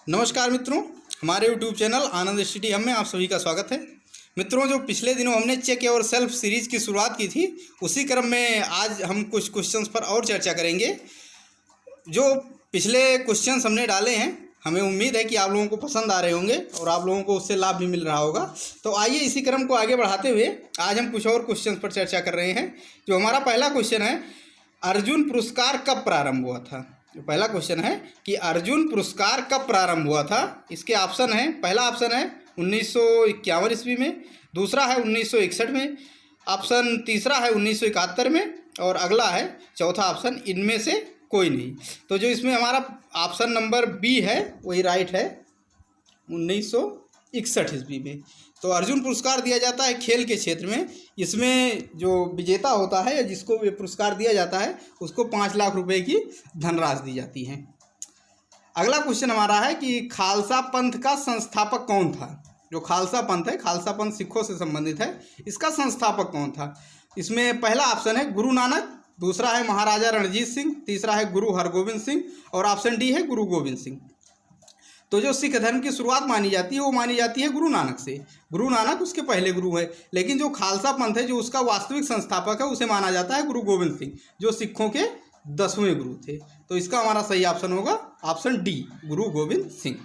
नमस्कार मित्रों, हमारे यूट्यूब चैनल आनंद स्टडी हम में आप सभी का स्वागत है। मित्रों, जो पिछले दिनों हमने चेक योर सेल्फ सीरीज़ की शुरुआत की थी, उसी क्रम में आज हम कुछ क्वेश्चंस पर और चर्चा करेंगे। जो पिछले क्वेश्चंस हमने डाले हैं, हमें उम्मीद है कि आप लोगों को पसंद आ रहे होंगे और आप लोगों को उससे लाभ भी मिल रहा होगा। तो आइए इसी क्रम को आगे बढ़ाते हुए आज हम कुछ और क्वेश्चंस पर चर्चा कर रहे हैं। जो हमारा पहला क्वेश्चन है, अर्जुन पुरस्कार कब प्रारंभ हुआ था। जो पहला क्वेश्चन है कि अर्जुन पुरस्कार कब प्रारंभ हुआ था। इसके ऑप्शन है, पहला ऑप्शन है 1951 ईस्वी में, दूसरा है 1961 में, ऑप्शन तीसरा है 1971 में और अगला है चौथा ऑप्शन इनमें से कोई नहीं। तो जो इसमें हमारा ऑप्शन नंबर बी है वही राइट है, 1961 ईस्वी में। तो अर्जुन पुरस्कार दिया जाता है खेल के क्षेत्र में। इसमें जो विजेता होता है या जिसको ये पुरस्कार दिया जाता है उसको 5 लाख रुपए की धनराशि दी जाती है। अगला क्वेश्चन हमारा है कि खालसा पंथ का संस्थापक कौन था। जो खालसा पंथ है, खालसा पंथ सिखों से संबंधित है, इसका संस्थापक कौन था। इसमें पहला ऑप्शन है गुरु नानक, दूसरा है महाराजा रणजीत सिंह, तीसरा है गुरु हरगोविंद सिंह और ऑप्शन डी है गुरु गोविंद सिंह। तो जो सिख धर्म की शुरुआत मानी जाती है वो मानी जाती है गुरु नानक से। गुरु नानक उसके पहले गुरु है, लेकिन जो खालसा पंथ है जो उसका वास्तविक संस्थापक है उसे माना जाता है गुरु गोविंद सिंह, जो सिखों के 10वें गुरु थे। तो इसका हमारा सही ऑप्शन होगा ऑप्शन डी, गुरु गोविंद सिंह।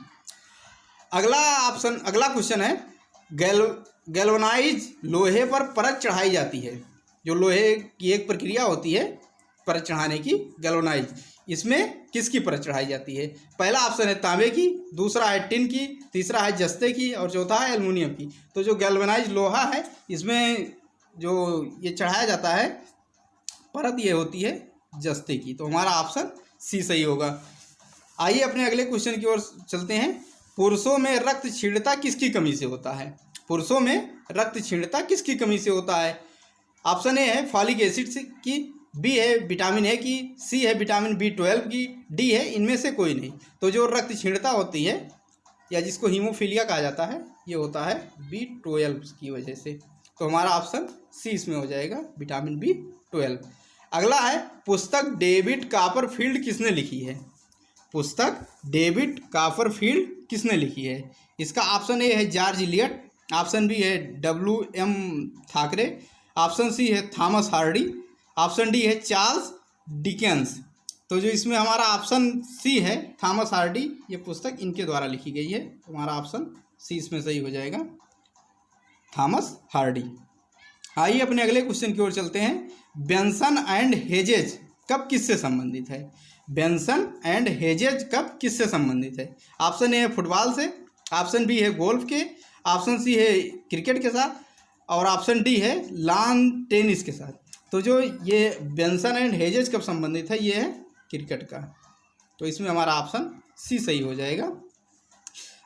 अगला क्वेश्चन है, गैल्वनाइज लोहे पर परत चढ़ाई जाती है। जो लोहे की एक प्रक्रिया होती है परत चढ़ाने की, गैल्वनाइज, इसमें किसकी परत चढ़ाई जाती है। पहला ऑप्शन है तांबे की, दूसरा है टिन की, तीसरा है जस्ते की और चौथा है एल्युमिनियम की। तो जो गैल्वनाइज लोहा है इसमें जो ये चढ़ाया जाता है परत, ये होती है जस्ते की। तो हमारा ऑप्शन सी सही होगा। आइए अपने अगले क्वेश्चन की ओर चलते हैं। पुरुषों में रक्त क्षीणता किसकी कमी से होता है। पुरुषों में रक्त क्षीणता किसकी कमी से होता है। ऑप्शन ए है फॉलिक एसिड की, बी है विटामिन ए की, सी है विटामिन B12 की, डी है इनमें से कोई नहीं। तो जो रक्त क्षीणता होती है या जिसको हीमोफीलिया कहा जाता है, ये होता है B12 की वजह से। तो हमारा ऑप्शन सी इसमें हो जाएगा, विटामिन B12। अगला है, पुस्तक डेविड कॉपरफील्ड किसने लिखी है। पुस्तक डेविड कॉपरफील्ड किसने लिखी है। इसका ऑप्शन ए है जॉर्ज इलियट, ऑप्शन बी है WM थाकरे, ऑप्शन सी है थॉमस हार्डी, ऑप्शन डी है चार्ल्स डिकेंस। तो जो इसमें हमारा ऑप्शन सी है थॉमस हार्डी, ये पुस्तक इनके द्वारा लिखी गई है। तो हमारा ऑप्शन सी इसमें सही हो जाएगा, थॉमस हार्डी। आइए अपने अगले क्वेश्चन की ओर चलते हैं। बेंसन एंड हेजेज कब किससे संबंधित है। बेंसन एंड हेजेज कब किससे संबंधित है। ऑप्शन ए है फुटबॉल से, ऑप्शन बी है गोल्फ के, ऑप्शन सी है क्रिकेट के साथ और ऑप्शन डी है लॉन टेनिस के साथ। तो जो ये बेंसन एंड हेजेज कब संबंधित है, ये है क्रिकेट का। तो इसमें हमारा ऑप्शन सी सही हो जाएगा।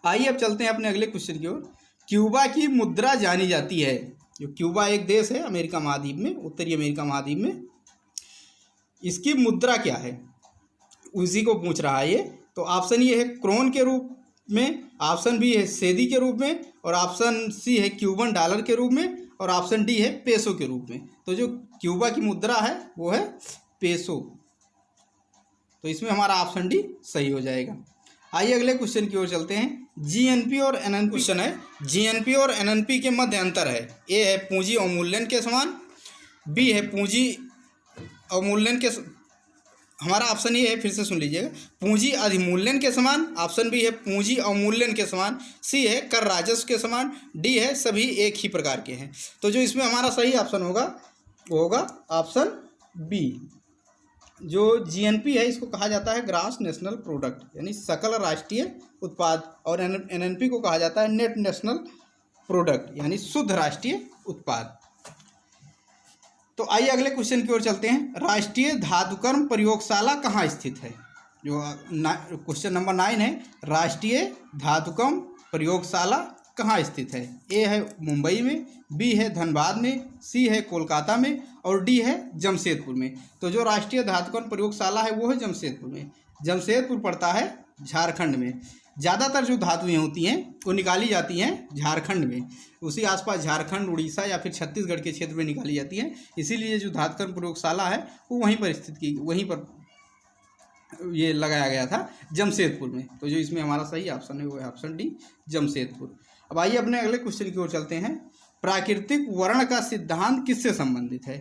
आइए अब चलते हैं अपने अगले क्वेश्चन की ओर। क्यूबा की मुद्रा जानी जाती है। जो क्यूबा एक देश है अमेरिका महाद्वीप में, उत्तरी अमेरिका महाद्वीप में, इसकी मुद्रा क्या है, उसी को पूछ रहा है ये। तो ऑप्शन ये है क्रोन के रूप में, ऑप्शन बी है सेदी के रूप में और ऑप्शन सी है क्यूबन डॉलर के रूप में और ऑप्शन डी है पेसो के रूप में। तो जो क्यूबा की मुद्रा है वो है पेसो। तो इसमें हमारा ऑप्शन डी सही हो जाएगा। आइए अगले क्वेश्चन की ओर चलते हैं। जीएनपी और एनएनपी क्वेश्चन है, जीएनपी और एनएनपी के मध्य अंतर है। ए है पूंजी अवमूल्यन के समान, बी है पूंजी अवमूल्यन के, हमारा ऑप्शन ये है, फिर से सुन लीजिएगा, पूंजी अधिमूल्यन के समान, ऑप्शन बी है पूंजी अवमूल्यन के समान, सी है कर राजस्व के समान, डी है सभी एक ही प्रकार के हैं। तो जो इसमें हमारा सही ऑप्शन होगा वो होगा ऑप्शन बी। जो जीएनपी है इसको कहा जाता है ग्रॉस नेशनल प्रोडक्ट, यानी सकल राष्ट्रीय उत्पाद, और एनएनपी को कहा जाता है नेट नेशनल प्रोडक्ट, यानी शुद्ध राष्ट्रीय उत्पाद। तो आइए अगले क्वेश्चन की ओर चलते हैं। राष्ट्रीय धातुकर्म प्रयोगशाला कहाँ स्थित है। जो क्वेश्चन नंबर 9 है, राष्ट्रीय धातुकर्म प्रयोगशाला कहाँ स्थित है। ए है मुंबई में, बी है धनबाद में, सी है कोलकाता में और डी है जमशेदपुर में। तो जो राष्ट्रीय धातुकर्म प्रयोगशाला है वो है जमशेदपुर में। जमशेदपुर पड़ता है झारखंड में। ज़्यादातर जो धातुएं होती हैं वो निकाली जाती हैं झारखंड में, उसी आसपास झारखंड, उड़ीसा या फिर छत्तीसगढ़ के क्षेत्र में निकाली जाती हैं। इसीलिए जो धातुकर्म प्रयोगशाला है वो वहीं पर स्थित की, वहीं पर ये लगाया गया था जमशेदपुर में। तो जो इसमें हमारा सही ऑप्शन है वो है ऑप्शन डी, जमशेदपुर। अब आइए अपने अगले क्वेश्चन की ओर चलते हैं। प्राकृतिक वर्ण का सिद्धांत किससे संबंधित है?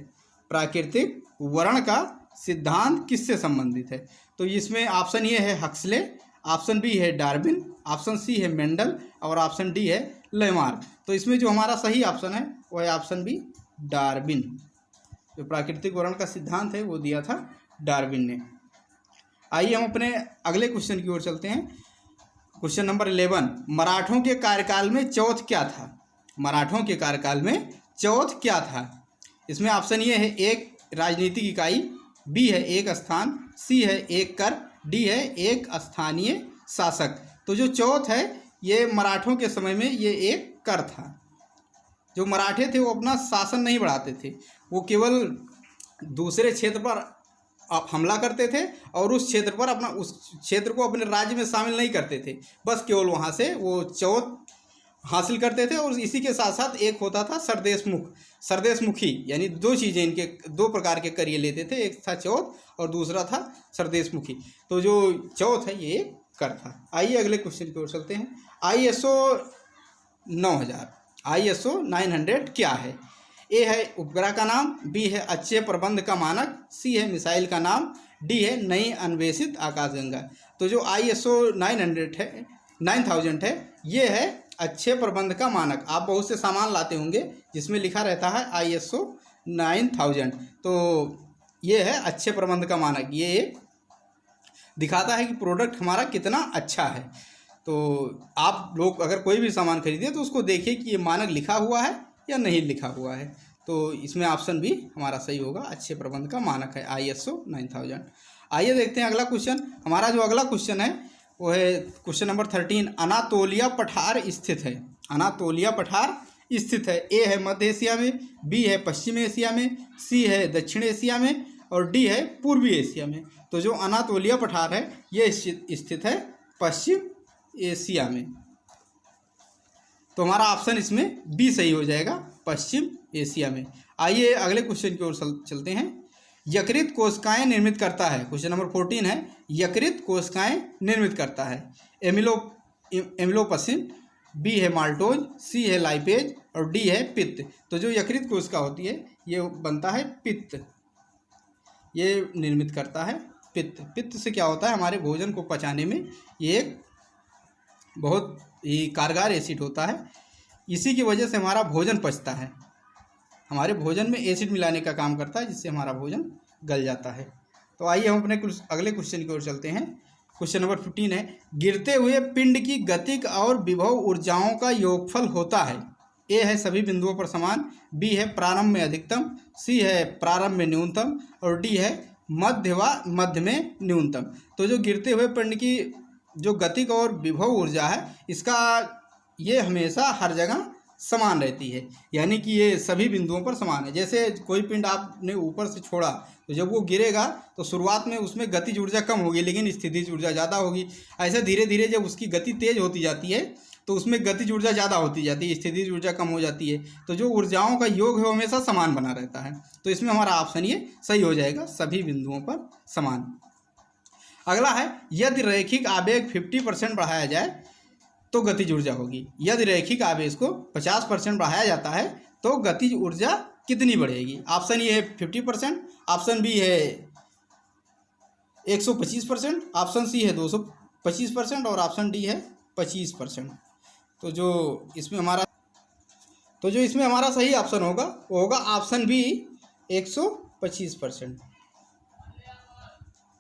प्राकृतिक वर्ण का सिद्धांत किससे संबंधित है? तो इसमें ऑप्शन ए है हक्सले, ऑप्शन बी है डार्विन, ऑप्शन सी है मेंडल और ऑप्शन डी है लेमार्क। तो इसमें जो हमारा सही ऑप्शन है वो है ऑप्शन बी, डार्विन। जो प्राकृतिक वर्ण का सिद्धांत है वो दिया था डार्विन ने। आइए हम अपने अगले क्वेश्चन की ओर चलते हैं। क्वेश्चन नंबर 11, मराठों के कार्यकाल में चौथ क्या था? मराठों के कार्यकाल में चौथ क्या था? इसमें ऑप्शन ये है एक राजनीतिक इकाई, बी है एक स्थान, सी है एक कर, डी है एक स्थानीय शासक। तो जो चौथ है ये मराठों के समय में ये एक कर था। जो मराठे थे वो अपना शासन नहीं बढ़ाते थे, वो केवल दूसरे क्षेत्र पर हमला करते थे और उस क्षेत्र पर उस क्षेत्र को अपने राज्य में शामिल नहीं करते थे, बस केवल वहाँ से वो चौथ हासिल करते थे। और इसी के साथ साथ एक होता था सरदेशमुखी, यानी दो चीज़ें इनके, दो प्रकार के कर ये लेते थे, एक था चौथ और दूसरा था सरदेशमुखी। तो जो चौथ है ये कर था। आइए अगले क्वेश्चन की ओर चलते हैं। ISO 9000 ISO 900 क्या है? ए है उपग्रह का नाम, बी है अच्छे प्रबंध का मानक, सी है मिसाइल का नाम, डी है नई अन्वेषित आकाशगंगा। तो जो ISO 9000 है ये है अच्छे प्रबंध का मानक। आप बहुत से सामान लाते होंगे जिसमें लिखा रहता है ISO 9000, तो ये है अच्छे प्रबंध का मानक। ये दिखाता है कि प्रोडक्ट हमारा कितना अच्छा है। तो आप लोग अगर कोई भी सामान खरीदे तो उसको देखिए कि ये मानक लिखा हुआ है या नहीं लिखा हुआ है। तो इसमें ऑप्शन बी हमारा सही होगा, अच्छे प्रबंध का मानक है ISO 9000। आइए देखते हैं अगला क्वेश्चन। हमारा जो अगला क्वेश्चन है वो है क्वेश्चन नंबर 13, अनातोलिया पठार स्थित है। अनातोलिया पठार स्थित है। ए है मध्य एशिया में, बी है पश्चिम एशिया में, सी है दक्षिण एशिया में और डी है पूर्वी एशिया में। तो जो अनातोलिया पठार है ये स्थित है पश्चिम एशिया में। तो हमारा ऑप्शन इसमें बी सही हो जाएगा, पश्चिम एशिया में। आइए अगले क्वेश्चन की ओर चलते हैं। यकृत कोशिकाएं निर्मित करता है। क्वेश्चन नंबर 14 है, यकृत कोशिकाएं निर्मित करता है। एमिलोपसिन, बी है माल्टोज, सी है लाइपेज और डी है पित्त। तो जो यकृत कोशिका होती है ये बनता है पित्त, ये निर्मित करता है पित्त। पित्त से क्या होता है, हमारे भोजन को पचाने में ये एक बहुत ही कारगर एसिड होता है। इसी की वजह से हमारा भोजन पचता है, हमारे भोजन में एसिड मिलाने का काम करता है, जिससे हमारा भोजन गल जाता है। तो आइए हम अपने अगले क्वेश्चन की ओर चलते हैं। क्वेश्चन नंबर 15 है, गिरते हुए पिंड की गतिक और विभव ऊर्जाओं का योगफल होता है। ए है सभी बिंदुओं पर समान, बी है प्रारंभ में अधिकतम, सी है प्रारंभ में न्यूनतम और डी है मध्य में न्यूनतम। तो जो गिरते हुए पिंड की जो गतिक और विभव ऊर्जा है इसका ये हमेशा हर जगह समान रहती है, यानी कि ये सभी बिंदुओं पर समान है। जैसे कोई पिंड आपने ऊपर से छोड़ा तो जब वो गिरेगा तो शुरुआत में उसमें गतिज ऊर्जा कम होगी लेकिन स्थितिज ऊर्जा ज़्यादा होगी। ऐसे धीरे धीरे जब उसकी गति तेज होती जाती है तो उसमें गतिज ऊर्जा ज़्यादा होती जाती है, स्थितिज ऊर्जा कम हो जाती है। तो जो ऊर्जाओं का योग है वो हमेशा समान बना रहता है। तो इसमें हमारा ऑप्शन ये सही हो जाएगा, सभी बिंदुओं पर समान। अगला है, यदि रैखिक आवेग 50% बढ़ाया जाए तो गतिज ऊर्जा होगी। यदि रैखिक आवेश को 50% बढ़ाया जाता है तो गतिज ऊर्जा कितनी बढ़ेगी? ऑप्शन ए है 50%, ऑप्शन बी है 125%, ऑप्शन सी है 225% और ऑप्शन डी है 25%। तो जो इसमें हमारा सही ऑप्शन होगा वो होगा ऑप्शन बी 125%।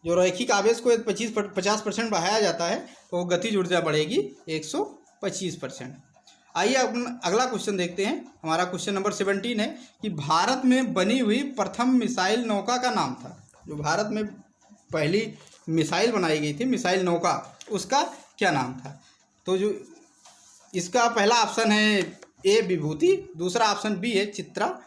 जो रैखिक आवेश को 50% बढ़ाया जाता है तो गतिज ऊर्जा बढ़ेगी 125%। आइए अगला क्वेश्चन देखते हैं। हमारा क्वेश्चन नंबर 17 है कि भारत में बनी हुई प्रथम मिसाइल नौका का नाम था। जो भारत में पहली मिसाइल बनाई गई थी, मिसाइल नौका, उसका क्या नाम था? तो जो इसका पहला ऑप्शन है ए विभूति, दूसरा ऑप्शन बी है चित्रा,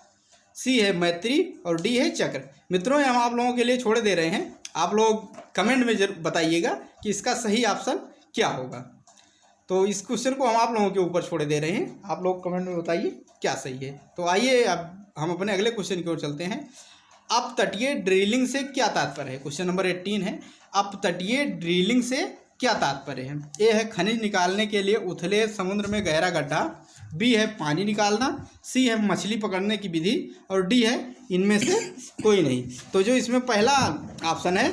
सी है मैत्री और डी है चक्र। मित्रों हम आप लोगों के लिए छोड़ दे रहे हैं, आप लोग कमेंट में जरूर बताइएगा कि इसका सही ऑप्शन क्या होगा। तो इस क्वेश्चन को हम आप लोगों के ऊपर छोड़ दे रहे हैं, आप लोग कमेंट में बताइए क्या सही है। तो आइए अब हम अपने अगले क्वेश्चन की ओर चलते हैं। अपतटीय ड्रिलिंग से क्या तात्पर्य है। क्वेश्चन नंबर 18 है, अपतटीय ड्रिलिंग से क्या तात्पर्य है। ए है खनिज निकालने के लिए उथले समुद्र में गहरा गड्ढा, बी है पानी निकालना, सी है मछली पकड़ने की विधि, और डी है इनमें से कोई नहीं। तो जो इसमें पहला ऑप्शन है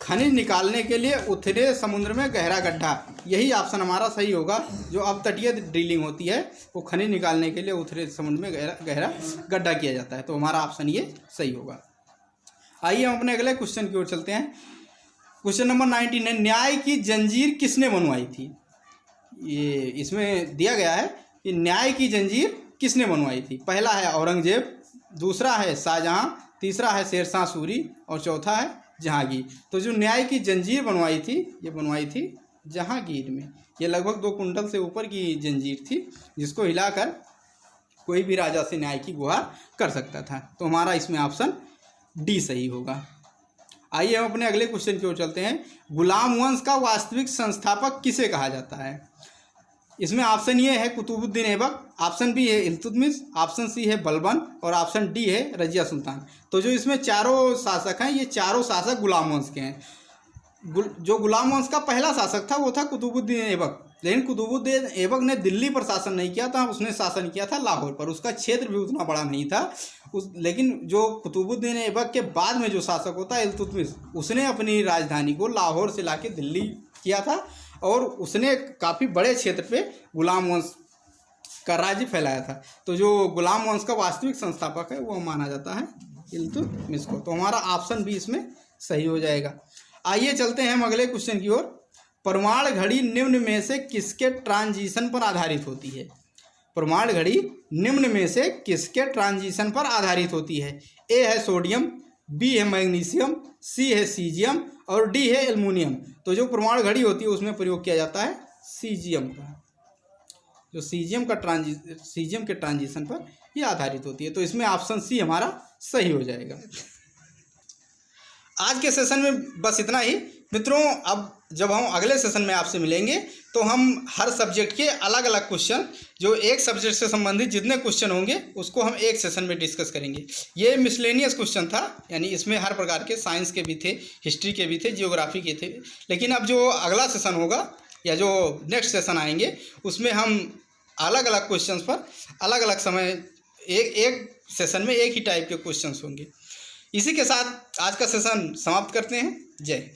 खनिज निकालने के लिए उथले समुद्र में गहरा गड्ढा, यही ऑप्शन हमारा सही होगा। जो अपतटीय ड्रिलिंग होती है वो खनिज निकालने के लिए उथले समुद्र में गहरा गड्ढा किया जाता है, तो हमारा ऑप्शन ये सही होगा। आइए हम अपने अगले क्वेश्चन की ओर चलते हैं। क्वेश्चन नंबर 19 है, न्याय की जंजीर किसने बनवाई थी। ये इसमें दिया गया है कि न्याय की जंजीर किसने बनवाई थी। पहला है औरंगजेब, दूसरा है शाहजहां, तीसरा है शेरशाह सूरी और चौथा है जहांगीर। तो जो न्याय की जंजीर बनवाई थी ये बनवाई थी जहांगीर में। ये लगभग 2 कुंटल से ऊपर की जंजीर थी जिसको हिलाकर कोई भी राजा से न्याय की गुहार कर सकता था। तो हमारा इसमें ऑप्शन डी सही होगा। आइए हम अपने अगले क्वेश्चन की ओर चलते हैं। गुलाम वंश का वास्तविक संस्थापक किसे कहा जाता है। इसमें ऑप्शन ए है कुतुबुद्दीन ऐबक, ऑप्शन बी है इल्तुतमिश, ऑप्शन सी है बलबन और ऑप्शन डी है रजिया सुल्तान। तो जो इसमें चारों शासक हैं ये चारों शासक गुलाम वंश के हैं। जो गुलाम वंश का पहला शासक था वो था कुतुबुद्दीन ऐबक, लेकिन कुतुबुद्दीन ऐबक ने दिल्ली पर शासन नहीं किया था, उसने शासन किया था लाहौर पर। उसका क्षेत्र भी उतना बड़ा नहीं था लेकिन जो कुतुबुद्दीन ऐबक के बाद में जो शासक होता है इल्तुतमिश, उसने अपनी राजधानी को लाहौर से लाके दिल्ली किया था और उसने काफ़ी बड़े क्षेत्र पे गुलाम वंश का राज्य फैलाया था। तो जो गुलाम वंश का वास्तविक संस्थापक है वो माना जाता है इल्तुतमिश को। तो हमारा ऑप्शन भी इसमें सही हो जाएगा। आइए चलते हैं हम अगले क्वेश्चन की ओर। परमाणु घड़ी निम्न में से किसके ट्रांजिशन पर आधारित होती है। परमाणु घड़ी निम्न में से किसके ट्रांजिशन पर आधारित होती है। ए है सोडियम, बी है मैग्नीशियम, सी है सीजियम और डी है एल्युमिनियम। तो जो परमाणु घड़ी होती है उसमें प्रयोग किया जाता है सीजियम का। जो सीजियम के ट्रांजिशन पर यह आधारित होती है। तो इसमें ऑप्शन सी हमारा सही हो जाएगा। आज के सेशन में बस इतना ही मित्रों। अब जब हम अगले सेशन में आपसे मिलेंगे तो हम हर सब्जेक्ट के अलग अलग क्वेश्चन, जो एक सब्जेक्ट से संबंधित जितने क्वेश्चन होंगे उसको हम एक सेशन में डिस्कस करेंगे। ये मिसलेनियस क्वेश्चन था, यानी इसमें हर प्रकार के साइंस के भी थे, हिस्ट्री के भी थे, जियोग्राफी के थे। लेकिन अब जो अगला सेशन होगा या जो नेक्स्ट सेशन आएंगे उसमें हम अलग अलग क्वेश्चन पर अलग अलग समय एक सेशन में एक ही टाइप के क्वेश्चन होंगे। इसी के साथ आज का सेशन समाप्त करते हैं। जय।